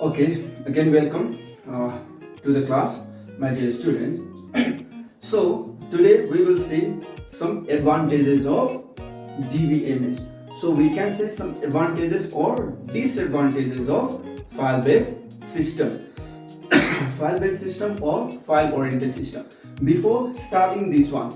Okay, again welcome to the class, my dear students. So today we will see some advantages of DBMS. So we can say some advantages or disadvantages of file-based system, file-based system or file-oriented system. Before starting this one,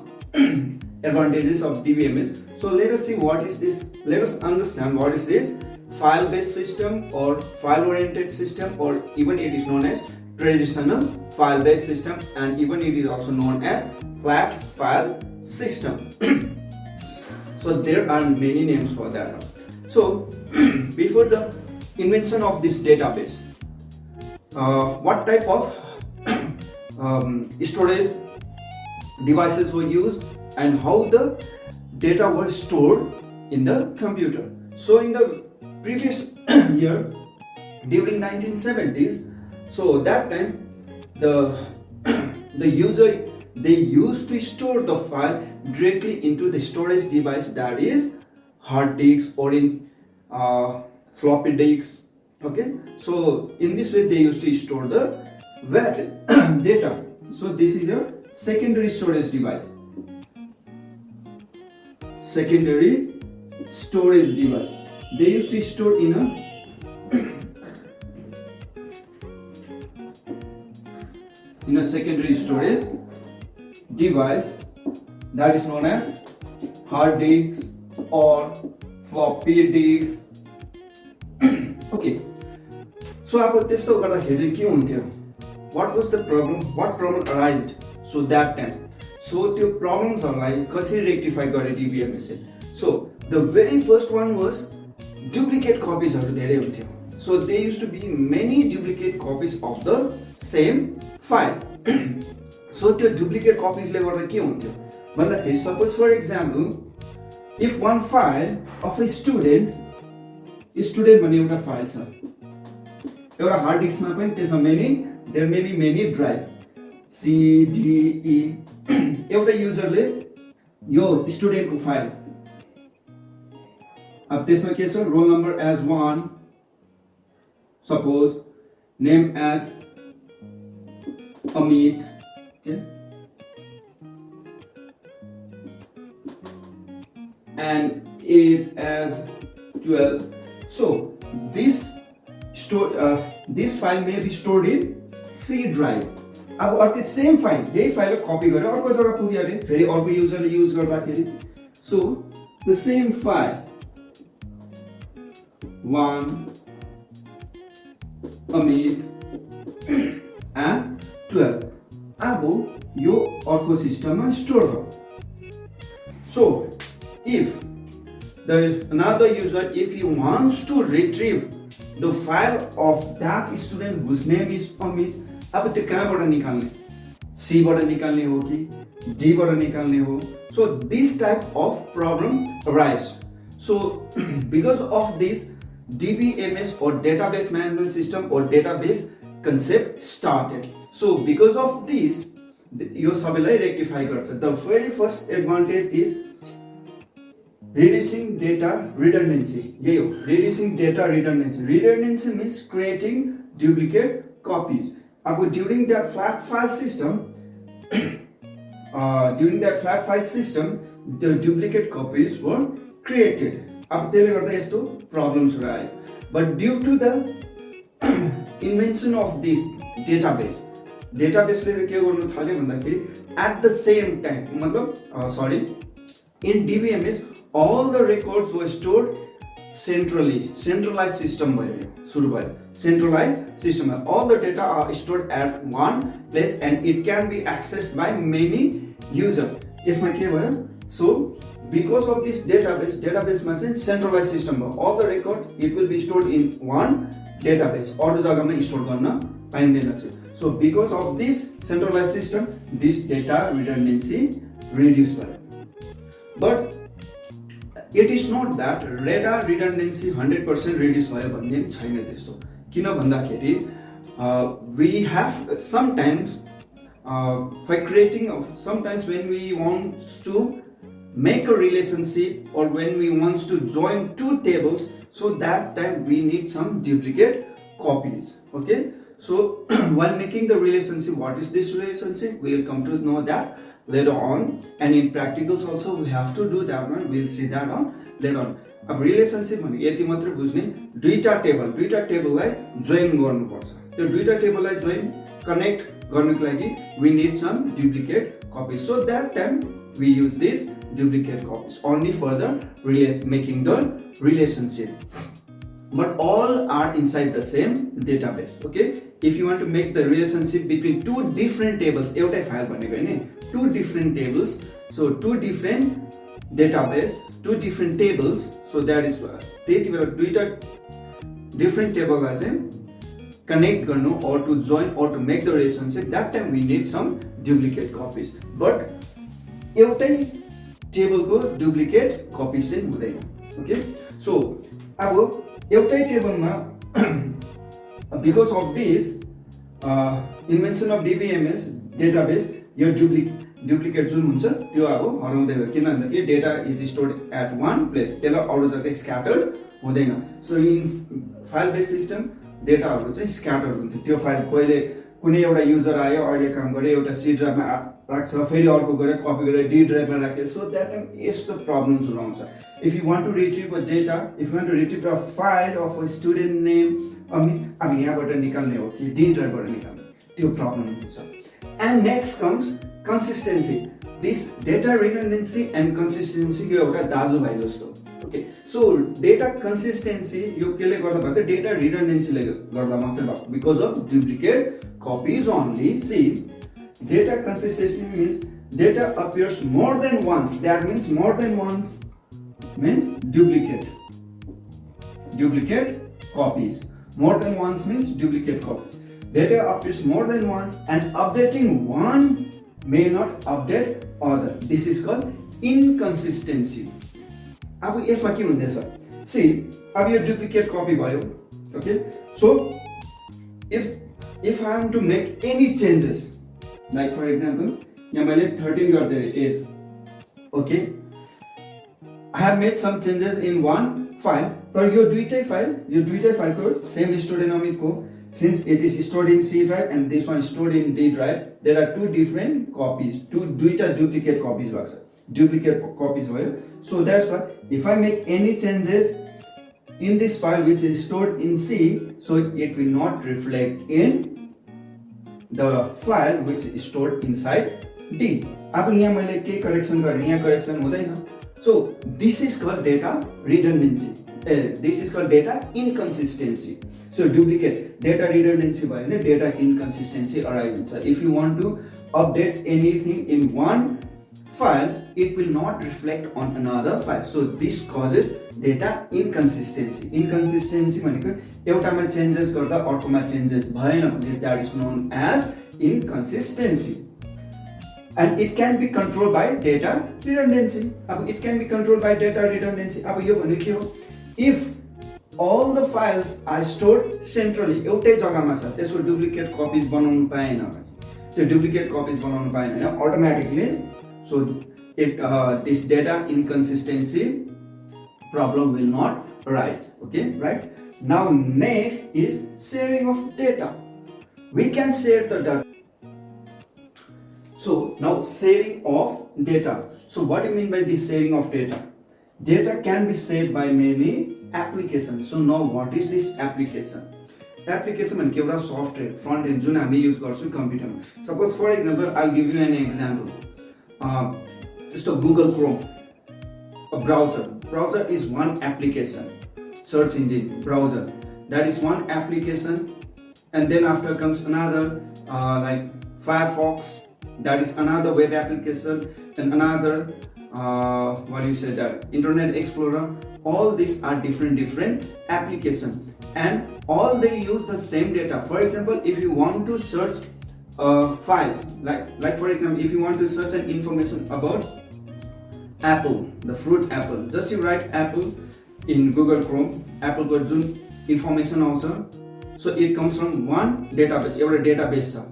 advantages of DBMS. So let us see what is this. Let us understand what is this file-based system or file-oriented system, or even it is known as traditional file-based system, and even it is also known as flat file system. So there are many names for that. So before the invention of this database, what type of storage devices were used and how the data were stored in the computer. So in the previous year, during 1970s, so that time the user, they used to store the file directly into the storage device, that is hard disk or in floppy disks. Okay, so in this way they used to store the data. So this is your secondary storage device. Secondary storage device. They used to store in a secondary storage device, that is known as hard disk or floppy disk. Okay, so अब त्यस्तो गर्दाखेरि के हुन्थ्यो, what was the problem, what problem arose so that time, so त्यो problemsहरूलाई कसरी rectify गरे DBMS ले. So the very first one was duplicate copies haru धेरै हुन्थ्यो. So there used to be many duplicate copies of the same file. So त्यो duplicate copies ले गर्दा के हुन्थ्यो भन्दाखेरि, suppose for example, if one file of a student भन्ने एउटा फाइल छ, एउटा हार्ड डिस्कमा पनि त्यसमा there may be many drive C D E, एउटा युजरले यो स्टुडेन्टको फाइल, अब त्यसमा के छ, roll number as 1, suppose name as Amit, okay, and age as 12. So this file may be stored in C drive. अब अर्को सेम फाइल, यही file कपी गरेर अर्को जग्गा पुग्यो अरे, फेरि अर्को युजरले युज गर्दाखेरि, so the same file 1 Amit and 12 अब यो अर्को सिस्टममा स्टोर भयो. So if another user, if he wants to retrieve the file of that student whose name is Amit, अब त्यो कहाँबाट निकाल्ने, C बाट निकाल्ने हो कि D बाट निकाल्ने हो. So this type of problem arise. So because of this, DBMS or database management system or database concept started. So because of this, यो सबैलाई rectify गर्छ. The very first advantage is reducing data redundancy. यही हो, reducing data redundancy. Redundancy means creating duplicate copies. अब during that flat file system, the duplicate copies were created. अब त्यसले गर्दा यस्तो problems आयो. But due to the invention of this database ले के गर्नु थाल्यो भन्दाखेरि, at the same time, मतलब in DBMS all the records were stored centrally. Centralized system भयो, सुरु भयो centralized system. All the data are stored at one place and it can be accessed by many users. त्यसमा के भयो, so because of this database मा चाहिँ centralized system भयो, all the record it will be stored in one database, अरु जग्गामा store गर्न पाइँदैन थियो. So because of this centralized system, this data redundancy reduced भयो. But it is not that data redundancy 100% reduce भयो भन्ने छैन त्यस्तो. किन भन्दाखेरि we have sometimes sometimes when we want to make a relationship or when we want to join two tables, so that time we need some duplicate copies. Okay, so while making the relationship, what is this relationship, we will come to know that later on, and in practicals also we have to do that one. We'll see that on later on. अब relationship भने यति मात्र बुझ्ने, दुईटा टेबललाई join गर्नुपर्छ। त्यो दुईटा टेबललाई join connect गर्नको लागि we need some duplicate copies. So that time we use this duplicate copies only for the making the relationship. But all are inside the same database. Okay, if you want to make the relationship between two different tables, एउटै file भनेको हैन, two different tables, so two different database, two different tables, so that is त्यति बेला दुईटा different टेबललाई चाहिँ connect गर्नु or to join or to make the relationship, that time we need some duplicate copies. But एउटै टेबलको duplicate copies चाहिँ हुँदैन. Okay, so अब एउटै टेबलमा because of this invention of DBMS database, यो डुप्लिकेट जुन हुन्छ त्यो अब हराउँदै हो, किन भन्दाखेरि data is stored at one place, त्यसलाई अरू जग्गा स्क्याटर्ड हुँदैन. So in file base system डेटाहरू चाहिँ स्क्याटर हुन्थ्यो. त्यो फाइल कहिले कुनै एउटा युजर आयो, अहिले काम गरे, एउटा सी ड्राइभमा राख्छ, फेरि अर्को गएर कपी गरेर डी ड्राइभमा राख्यो. सो द्याट टाइम यस्तो प्रब्लम्सहरू आउँछ. If you want to retrieve a data, if you want to retrieve a file of a student name, अब यहाँबाट निकाल्ने हो कि डी ड्राइभबाट निकाल्ने, त्यो प्रब्लम हुन्छ. End next comes consistency. This data redundancy and consistency यो एउटा दाजुभाइ जस्तो. Okay, so data consistency यो केले गर्दा भएको, data redundancy ले गर्दा मात्र भएको, because of duplicate copies only. See, data consistency means data appears more than once. That means more than once means duplicate copies. More than once means duplicate copies. Data appears more than once and updating one may not update other. This is called inconsistency. अब यसमा के हुँदैछ? See, अब यो duplicate copy भयो. Okay, so if I am to make any changes, like for example, यहाँ मैले 13 गरिदिएँ age. Okay, I have made some changes in one file. तर यो दुईटै फाइलको same student अमितको, since it is stored in C drive and this one is stored in D drive, there are two different copies, duita duplicate copies भएको छ. Duplicate copies भयो. So that's why if I make any changes in this file which is stored in C, so it will not reflect in the file which is stored inside D. अब यहाँ मैले के correction गरेँ, यहाँ correction हुँदैन. So this is called data redundancy. This is called data inconsistency. So duplicate data redundancy by data inconsistency arises. If you want to update anything in one file, it will not reflect on another file. So this causes data inconsistency. Inconsistency भनेको एउटामा changes गर्दा अर्कोमा changes भएन भने that is known as inconsistency. And it can be controlled by data redundancy. अब it can be controlled by data redundancy. अब यो भनेको के हो? If all the files are stored centrally, एउटै जग्गामा छ, त्यसको डुप्लिकेट कपिज बनाउनु पाएन भने, त्यो डुप्लिकेट कपिज बनाउनु पाएन भने automatically, so this data inconsistency problem will not arise. Okay, right? Now next is sharing of data. We can share the data. So now sharing of data. So what do you mean by this sharing of data? Data can be shared by many applications. So now what is this application? Application भनेको एउटा software, front end जुन हामी use गर्छौं कम्प्युटरमा. Suppose for example, I'll give you an example. Just a Google Chrome, a browser. Browser is one application. Search engine, browser. That is one application. And then after comes another like Firefox. That is another web application. And another what do you say that? Internet Explorer. All these are different applications, and all they use the same data. For example, if you want to search a file, like for example, if you want to search an information about apple, the fruit apple, just you write apple in Google Chrome, apple ko jun information also, so it comes from one database. एउटा database छ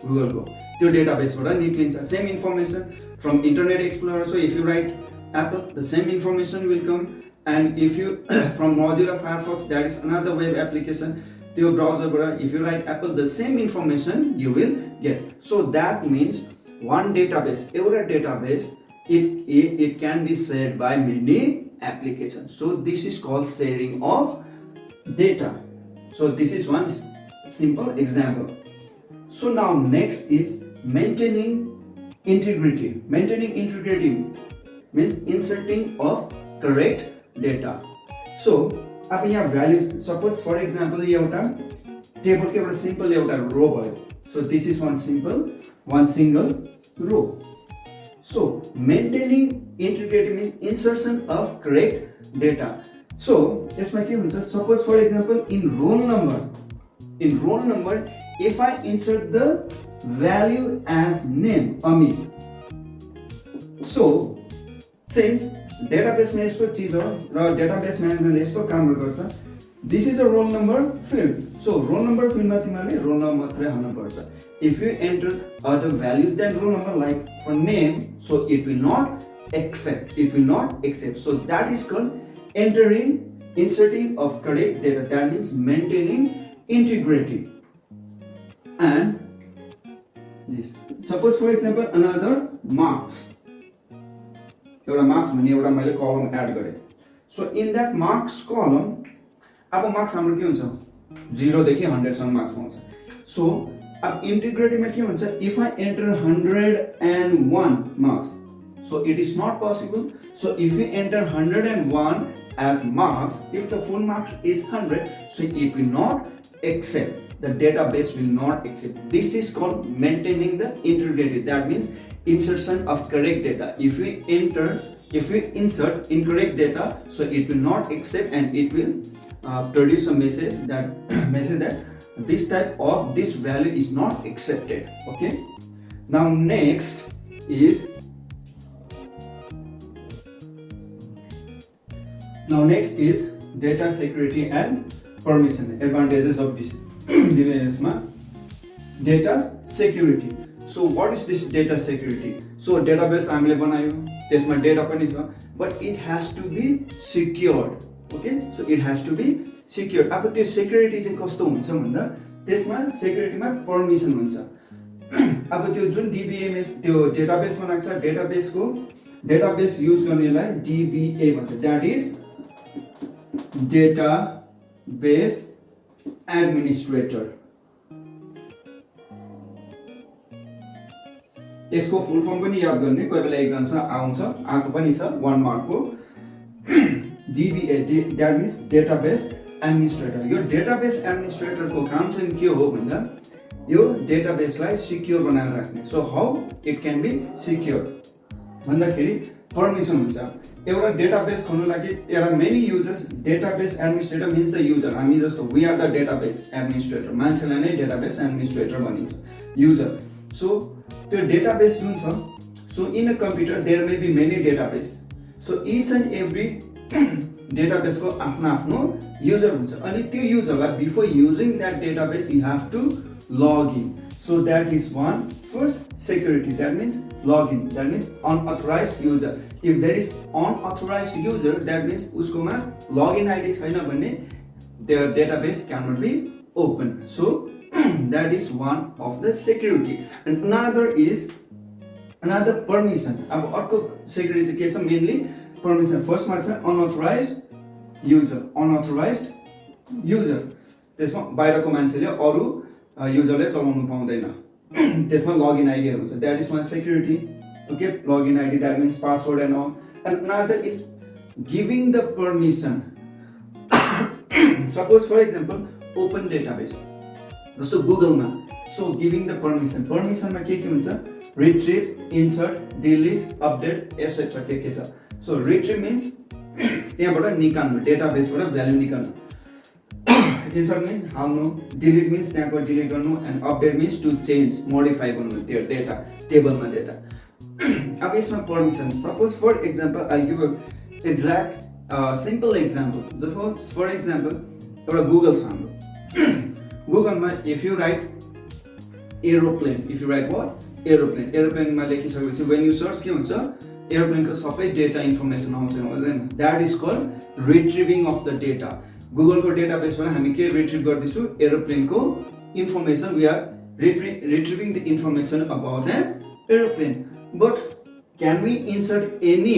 Google को, त्यो database बाट निक्लिन्छ same information from Internet Explorer. So if you write apple, the same information will come. And if you from Mozilla Firefox, that is another web application, त्यो ब्राउजरबाट if you write apple the same information you will get. So that means one database, एउटा database, it can be shared by many applications. So this is called sharing of data. So this is one simple example. So now next is maintaining integrity. Maintaining integrity means inserting of correct data. So अब यहाँ भ्याल्यु suppose for example यो एउटा टेबलको एउटा simple एउटा रो भयो. So this is one single row. So maintaining integrity means insertion of correct data. So यसमा के हुन्छ, suppose for example in roll number if I insert the value as name Amit. So since database में यस्तो चीज हो र database म्यानेजरले यस्तो कामहरु गर्छ, this is a roll number field. So roll number field मा तिमीले roll number मात्रै हाल्नु पर्छ. If you enter other values than roll number like for name, so it will not accept. So that is called inserting of correct data. That means maintaining integrity. And this, suppose for example another marks. एउटा marks भन्ने एउटा मैले कलम add गरे. सो in that marks कलम अब marks हाम्रो के हुन्छ 0 देखि 100 सम्म मार्क्स पाउँछ. सो अब इन्टिग्रिटीमा के हुन्छ, if I enter 101 marks, so it is not possible. So if you enter 101 as marks, if the full marks is 100, so it will not accept, the database will not accept. This is called maintaining the integrity. That means insertion of correct data. If we insert incorrect data, so it will not accept and it will produce a message that this type of this value is not accepted. Okay, now next is data security and permission. Advantages of this data security. So what is this data security? So database हामीले बनायो, त्यसमा data पनि छ, but it has to be secured. Okay, so it has to be secured. अब त्यो security चाहिँ कस्तो हुन्छ भन्दा त्यसमा securityमा permission हुन्छ. अब त्यो जुन DBMS त्यो database बनाएको छ, database युज गर्नेलाई DBA भन्छ. That is database administrator. यसको फुल फर्म पनि याद गर्ने, कोही बेला एक्जाममा आएको पनि छ 1 मार्क को. DBA, that means database administrator. Yo database administrator को काम चाहिँ के हो भन्दा यो डेटाबेसलाई सिक्योर बनाएर राख्ने. So how it can be secure भन्दाखेरि परमिसन हुन्छ. एउटा डेटाबेस खोल्नु लागि एउटा many users, database administrator means the user. हामी जस्तो we are the database administrator, मान्छेलाई नै डेटाबेस एडमिनिस्ट्रेटर भनिन्छ, युजर. सो त्यो डेटाबेस जुन छ, so in a computer there may be many database. So each and every database को आफ्नो युजर हुन्छ. अनि त्यो युजरलाई before using that database you have to लग इन. So that is one first security. That means login. That means unauthorized user. If there is unauthorized user, that means uskoma login ID छैन भने their database cannot be open. So that is one of the security. And another permission. अब अर्को security के छ, mainly permission. First मा छ unauthorized user. त्यसमा बाहिरको मान्छेले अरु युजरले चलाउनु पाउँदैन. त्यसमा लगिन आइडी हुन्छ. That is one security. Okay, login ID, that means password and all. And another is giving the permission. Suppose for example open database जस्तो गुगलमा. सो गिविङ द परमिसनमा के हुन्छ, retrieve, insert, delete, update etcetera के छ. So retrieve means त्यहाँबाट निकाल्नु, डेटाबेसबाट भ्यालु निकाल्नु. Insert means हाल्नु, delete means त्यहाँको डिलिट गर्नु, and update means to change, modify गर्नु त्यो डेटा, टेबलमा डेटा. अब यसमा permission, suppose for example I give a exact simple example. Suppose for example एउटा गुगल छ हाम्रो. गुगलमा इफ यु राइट एरोप्लेनमा लेखिसकेपछि व्हेन यु सर्च के हुन्छ, एरोप्लेनको सबै डेटा इन्फर्मेसन आउँछ, हुँदैन. That is called retrieving of the data. गुगलको डेटाबेसबाट हामी के रिट्रिभ गर्दैछौँ एरोप्लेनको information we are retrieving the information about an aeroplane. But can we insert any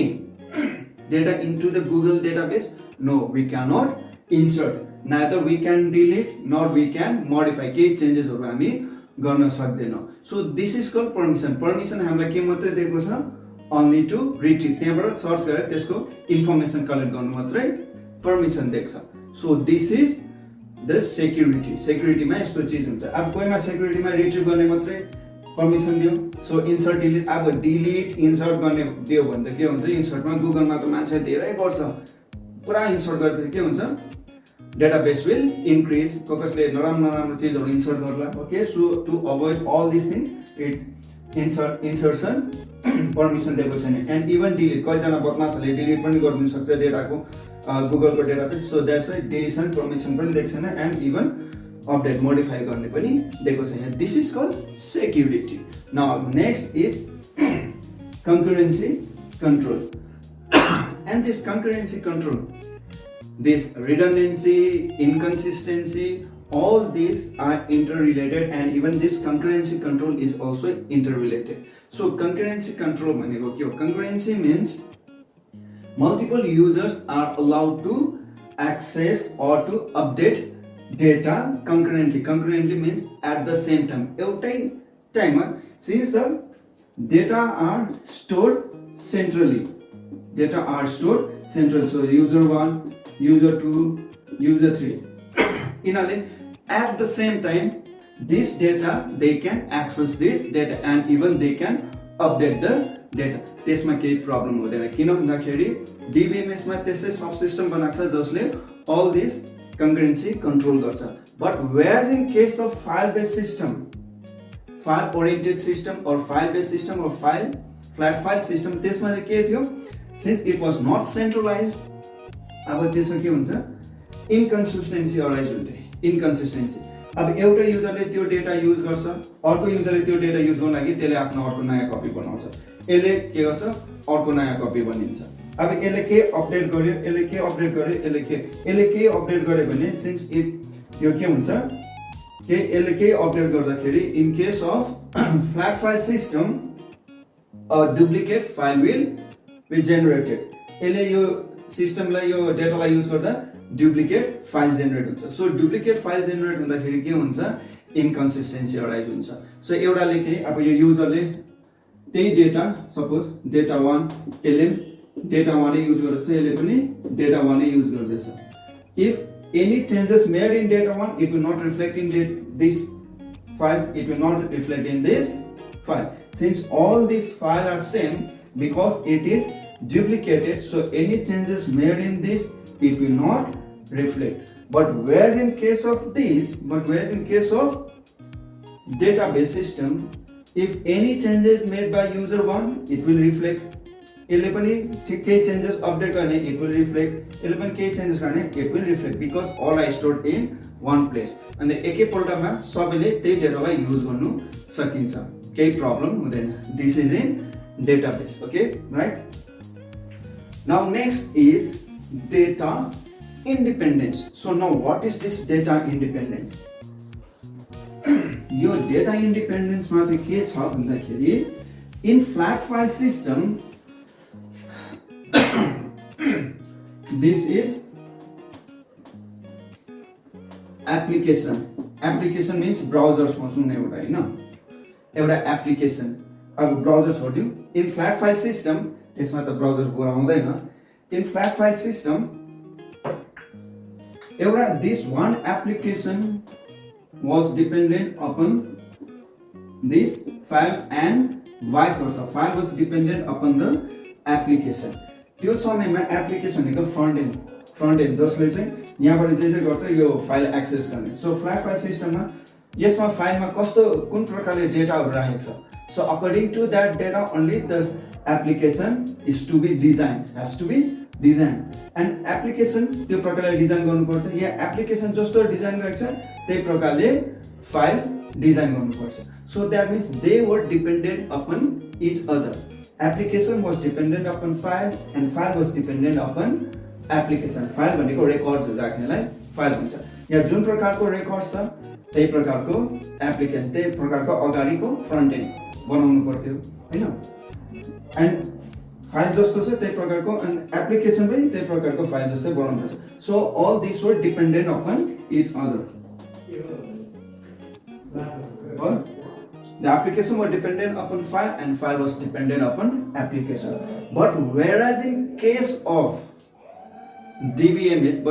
data into the Google database? No, we cannot insert. Neither we can delete nor we can modify. केही चेन्जेसहरु हामी गर्न सक्दैनौं. So this is called permission. Permission हामीलाई के मात्रै दिएको छ? Only to retrieve. त्यहाँबाट search गरेर त्यसको इन्फर्मेसन कलेक्ट गर्नु मात्रै परमिसन दिएको छ. So this is the security मा यस्तो चीज हुन्छ. अब कोहीमा सेक्युरिटीमा रिट्रिभ गर्ने मात्रै परमिसन दियो. सो इन्सर्ट डिलिट, अब डिलिट इन्सर्ट गर्ने दियो भने त के हुन्छ, इन्सर्टमा गुगलमा त मान्छे धेरै गर्छ, पुरा इन्सर्ट गरेपछि के हुन्छ, डेटाबेस विल इन्क्रिज. कसले नराम्रो चीजहरु इन्सर्ट गर्ला. Okay, so to avoid all this things it insertion permission दिएको छैन. एन्ड इभन डिलिट, कतिजना बदमासहरूले डिलिट पनि गरिदिन सक्छ डेटाको गुगलको database. So that's why deletion permission पनि दिएको छैन एन्ड इभन अपडेट मोडिफाई गर्ने पनि दिएको छैन. This is called security. Now next is concurrency control. And this concurrency control, this redundancy, inconsistency, all these are interrelated, and even this concurrency control is also interrelated. So concurrency control भनेको के हो? Concurrency means multiple users are allowed to access or to update data concurrently. Concurrently means at the same time. एउटै टाइममा, since the data are stored centrally. Data are stored centrally. So user 1, user 2, user 3. At the same time, this data, they can access this data and even they can update the data. त्यसमा केही problem हुँदैन. किन भन्दाखेरि DBMS मा त्यसै सब system बनाएको छ जसले all this concurrency control गर्छ. But whereas in case of file based system, file oriented system or file based system or flat file system, त्यसमा चाहिँ के थियो, since it was not centralized, अब त्यसमा के हुन्छ, इन्कन्सिस्टेन्सी अराइज हुन्छ. इन्कन्सिस्टेन्सी, अब एउटा युजरले त्यो डेटा युज गर्छ, अर्को युजरले त्यो डेटा युज गर्न लागि त्यसले आफ्नो अर्को नयाँ कपी बनाउँछ. यसले के गर्छ, अर्को नयाँ कपी बनिन्छ. अब यसले के अपडेट गर्यो, यसले के अपडेट गर्यो, यसले के अपडेट गर्यो भने सिन्स इट यो के हुन्छ के यसले के अपडेट गर्दाखेरि in case of flat file system a duplicate file will be generated. यसले यो सिस्टमलाई यो डेटालाई युज गर्दा डुप्लिकेट फाइल जेनेरेट हुन्छ. सो डुप्लिकेट फाइल जेनेरेट हुँदाखेरि के हुन्छ, इन्कन्सिस्टेन्सी अराइज हुन्छ. सो एउटाले के, अब यो युजरले त्यही डेटा, सपोज डेटा 1 यसले डेटा 1 युज गर्दैछ, यसले पनि डेटा 1 युज गर्दैछ. If any changes made in data 1, it will not reflect in this file, it will not reflect in this file. Since all these files are same, because it is duplicated, so any changes made in this, it will not reflect. But whereas in case of database system, if any changes made by user 1, it will reflect. यसले पनि केही changes update गर्ने, it will reflect. यसले पनि केही changes गर्ने, it will reflect, because all are stored in one place. अनि एकैपल्टमा सबैले त्यही डेटालाई युज गर्नु सकिन्छ, केही प्रब्लम हुँदैन. This is in database. Okay, right. Now next is data independence. So now what is this data independence? यो डेटा इन्डिपेन्डेन्समा चाहिँ के छ भन्दाखेरि in flat file system, this is application. Application means browser सोच्नु एउटा हैन, एउटा एप्लिकेसन. अब ब्राउजर छोड्यो. इन फ्ल्याट फाइल सिस्टम, त्यसमा त ब्राउजर कुरा आउँदैन. इन फ्ल्याट फाइल सिस्टम एउटा this one application was dependent upon this file and vice versa. File was dependent upon the application. त्यो समयमा एप्लिकेसन भनेको फ्रन्ट एन्ड जसले चाहिँ यहाँबाट जे गर्छ यो फाइल एक्सेस गर्ने. सो फ्ल्याट फाइल सिस्टममा यसमा फाइलमा कस्तो कुन प्रकारले डेटाहरु राखेको छ. So according to that data only the application is to be design, has to be design. And application त्यो प्रकारले डिजाइन गर्नुपर्छ, या एप्लिकेसन जस्तो डिजाइन गरेको छ त्यही प्रकारले फाइल डिजाइन गर्नुपर्छ. So that means they were dependent upon each other. Application was dependent upon file and file was dependent upon application. File भनेको रेकर्ड्स राख्नेलाई फाइल हुन्छ। यहाँ जुन प्रकारको रेकर्ड छ त्यही प्रकारको एप्लिकेसन, त्यही प्रकारको अगाडिको फ्रन्ट एन्ड बनाउनु पर्थ्यो हैन। एन्ड फाइल जस्तो छ त्यही प्रकारको एन्ड एप्लिकेसन पनि त्यही प्रकारको फाइल जस्तै बनाउनु पर्छ। So all this were dependent upon each other. The application was dependent upon file and file was dependent upon application. But whereas in case of DBMS,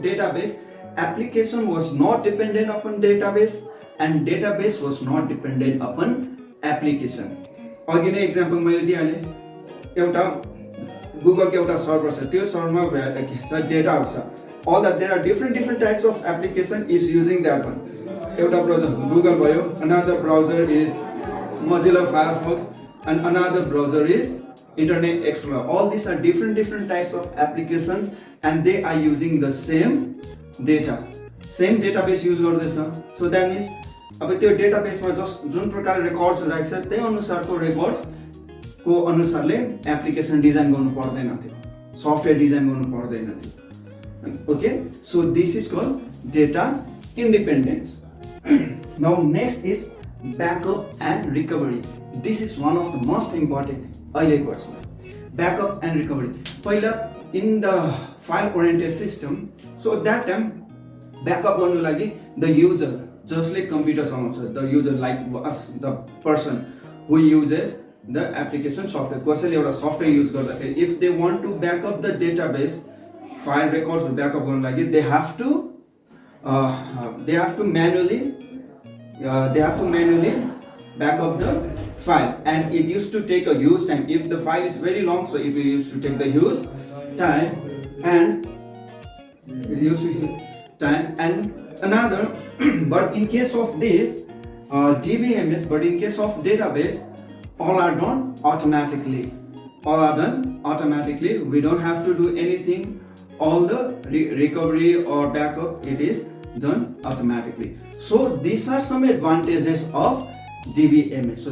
database, application was not dependent upon database and database was not dependent upon application. Again example मैले दिइहालेँ, एउटा Google को एउटा server छ, त्यो सर्भरमा data आउँछ। All that there are different types of application is using that one. एउटा browser Google भयो, another browser is Mozilla Firefox and another browser is Internet Explorer. All these are different types of applications and they are using the same data, same database use गर्दैछ। So that means अब त्यो डेटाबेसमा जुन प्रकार records राखेको छ त्यही अनुसारको records को अनुसारले एप्लिकेसन डिजाइन गर्नु पर्दैन थियो, सफ्टवेयर डिजाइन गर्नु पर्दैन थियो। Okay, so this is called data independence. Now next is backup and recovery. This is one of the most important अहिलेको वर्षमा। Backup and recovery. पहिला in the file oriented system, so that time backup गर्नु लागि the user जसले computer चलाउँछ, the user like us, the person who uses the application software, कसैले एउटा software use गर्दाखेरि if they want to back up the database file records backup गर्नु लागि they have to manually back up the file and it used to take a huge time. If the file is very long, so if it used to take the huge time and another but in case of this DBMS, but in case of database all are done automatically. We don't have to do anything. All the recovery or backup, it is done automatically. So these are some advantages of DBMS.